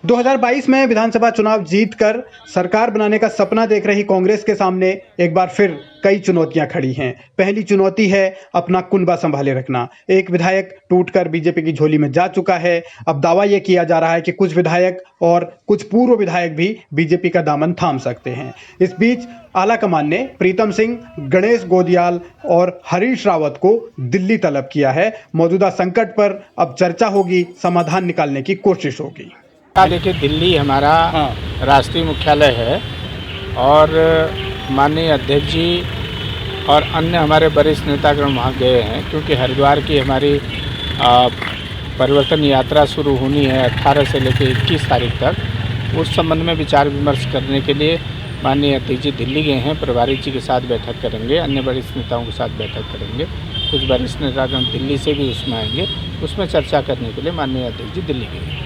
2022 में विधानसभा चुनाव जीतकर सरकार बनाने का सपना देख रही कांग्रेस के सामने एक बार फिर कई चुनौतियां खड़ी हैं। पहली चुनौती है अपना कुनबा संभाले रखना। एक विधायक टूटकर बीजेपी की झोली में जा चुका है। अब दावा यह किया जा रहा है कि कुछ विधायक और कुछ पूर्व विधायक भी बीजेपी का दामन थाम सकते हैं। इस बीच आलाकमान ने प्रीतम सिंह, गणेश गोदियाल और हरीश रावत को दिल्ली तलब किया है। मौजूदा संकट पर अब चर्चा होगी, समाधान निकालने की कोशिश होगी। देखिए, दिल्ली हमारा राष्ट्रीय मुख्यालय है और माननीय अध्यक्ष जी और अन्य हमारे वरिष्ठ नेतागण वहाँ गए हैं, क्योंकि हरिद्वार की हमारी परिवर्तन यात्रा शुरू होनी है 18 से लेकर 21 तारीख तक। उस संबंध में विचार विमर्श करने के लिए माननीय अध्यक्ष जी दिल्ली गए हैं। प्रभारी जी के साथ बैठक करेंगे, अन्य वरिष्ठ नेताओं के साथ बैठक करेंगे। कुछ वरिष्ठ नेतागण दिल्ली से भी उसमें आएंगे, उसमें चर्चा करने के लिए माननीय अध्यक्ष जी दिल्ली गए हैं।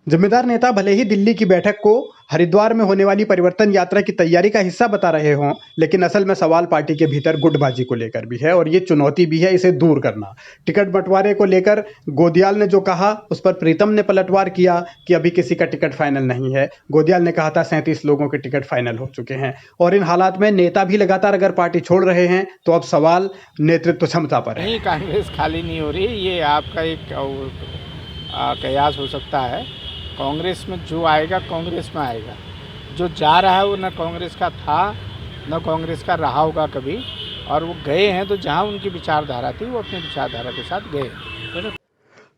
जिम्मेदार नेता भले ही दिल्ली की बैठक को हरिद्वार में होने वाली परिवर्तन यात्रा की तैयारी का हिस्सा बता रहे हों, लेकिन असल में सवाल पार्टी के भीतर गुटबाजी को लेकर भी है और ये चुनौती भी है इसे दूर करना। टिकट बंटवारे को लेकर गोदियाल ने जो कहा, उस पर प्रीतम ने पलटवार किया कि अभी किसी का टिकट फाइनल नहीं है। गोदियाल ने कहा था 37 लोगों के टिकट फाइनल हो चुके हैं। और इन हालात में नेता भी लगातार अगर पार्टी छोड़ रहे हैं तो अब सवाल नेतृत्व क्षमता पर है। नहीं, कांग्रेस खाली नहीं हो रही, ये आपका एक कयास हो सकता है। कांग्रेस में जो आएगा कांग्रेस में आएगा, जो जा रहा है वो न कांग्रेस का था न कांग्रेस का रहा होगा कभी, और वो गए हैं तो जहां उनकी विचारधारा थी वो अपनी विचारधारा के साथ गए।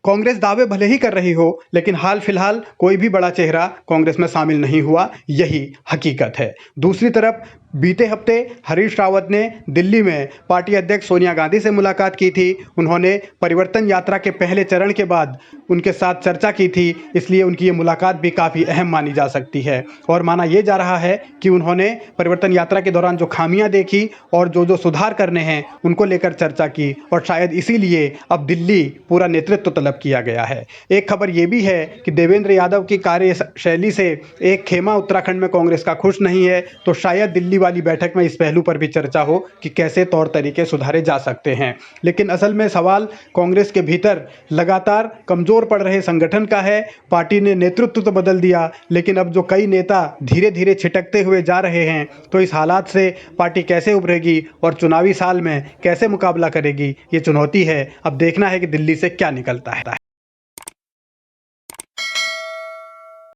कांग्रेस दावे भले ही कर रही हो, लेकिन हाल फिलहाल कोई भी बड़ा चेहरा कांग्रेस में शामिल नहीं हुआ, यही हकीकत है। दूसरी तरफ बीते हफ्ते हरीश रावत ने दिल्ली में पार्टी अध्यक्ष सोनिया गांधी से मुलाकात की थी। उन्होंने परिवर्तन यात्रा के पहले चरण के बाद उनके साथ चर्चा की थी, इसलिए उनकी ये मुलाकात भी काफ़ी अहम मानी जा सकती है। और माना यह जा रहा है कि उन्होंने परिवर्तन यात्रा के दौरान जो खामियां देखी और जो जो सुधार करने हैं उनको लेकर चर्चा की, और शायद इसीलिए अब दिल्ली पूरा नेतृत्व तलब किया गया है। एक खबर यह भी है कि देवेंद्र यादव की कार्यशैली से एक खेमा उत्तराखंड में कांग्रेस का खुश नहीं है, तो शायद दिल्ली वाली बैठक में इस पहलू पर भी चर्चा हो कि कैसे तौर तरीके सुधारे जा सकते हैं। लेकिन असल में सवाल कांग्रेस के भीतर लगातार कमजोर पड़ रहे संगठन का है। पार्टी ने नेतृत्व तो बदल दिया, लेकिन अब जो कई नेता धीरे धीरे छिटकते हुए जा रहे हैं, तो इस हालात से पार्टी कैसे उभरेगी और चुनावी साल में कैसे मुकाबला करेगी, ये चुनौती है। अब देखना है कि दिल्ली से क्या निकलता है।